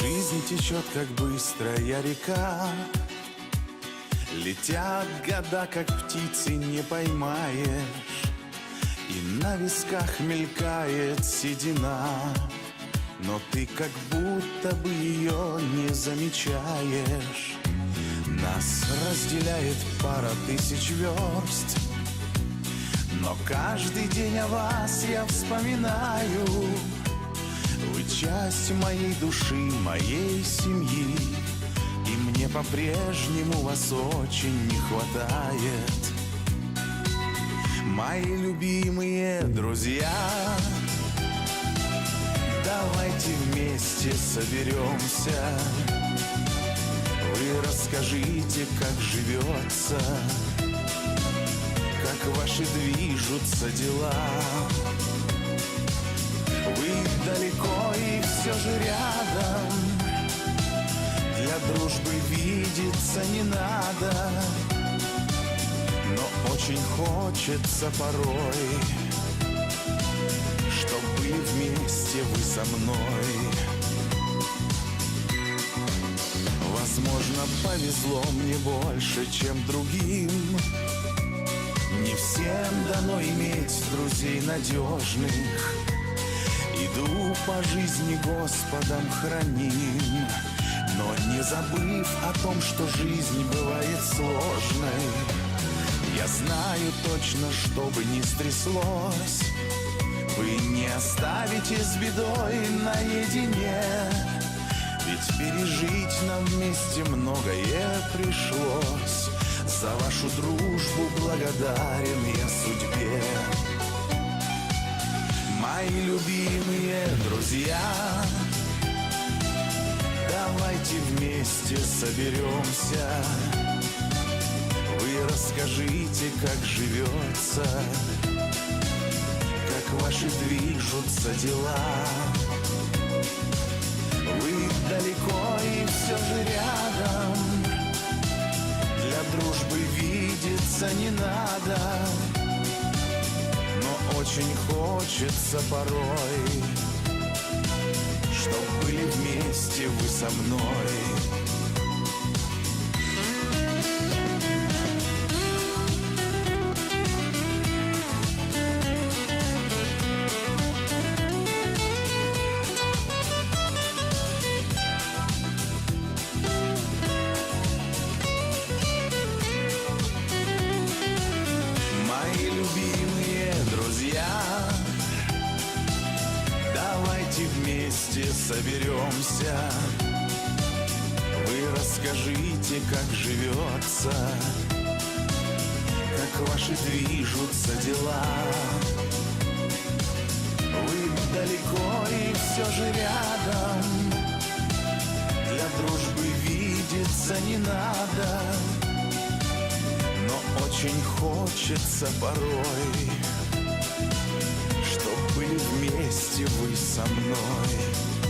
Жизнь течет, как быстрая река, летят года, как птицы не поймаешь, и на висках мелькает седина, но ты как будто бы ее не замечаешь. Нас разделяет пара тысяч верст, но каждый день о вас я вспоминаю. Вы часть моей души, моей семьи, и мне по-прежнему вас очень не хватает. Мои любимые друзья, давайте вместе соберемся. Вы расскажите, как живется, как ваши движутся дела. Вы далеко и все же рядом, для дружбы видеться не надо, но очень хочется порой, чтоб были вместе вы со мной. Возможно, повезло мне больше, чем другим. Не всем дано иметь друзей надежных. Иду по жизни Господом храним, но не забыв о том, что жизнь бывает сложной. Я знаю точно, что бы ни стряслось, вы не оставите с бедой наедине. Ведь пережить нам вместе многое пришлось. За вашу дружбу благодарен я судьбе. Мои любимые друзья, давайте вместе соберемся. Вы расскажите, как живется, как ваши движутся дела. Вы далеко и все же рядом, для дружбы видеться не надо, но очень хочется порой, чтоб были вместе вы со мной. Любимые друзья, давайте вместе соберемся. Вы расскажите, как живется, как ваши движутся дела. Вы далеко и все же рядом, для дружбы видеться не надо, но очень хочется порой, чтоб были вместе вы со мной.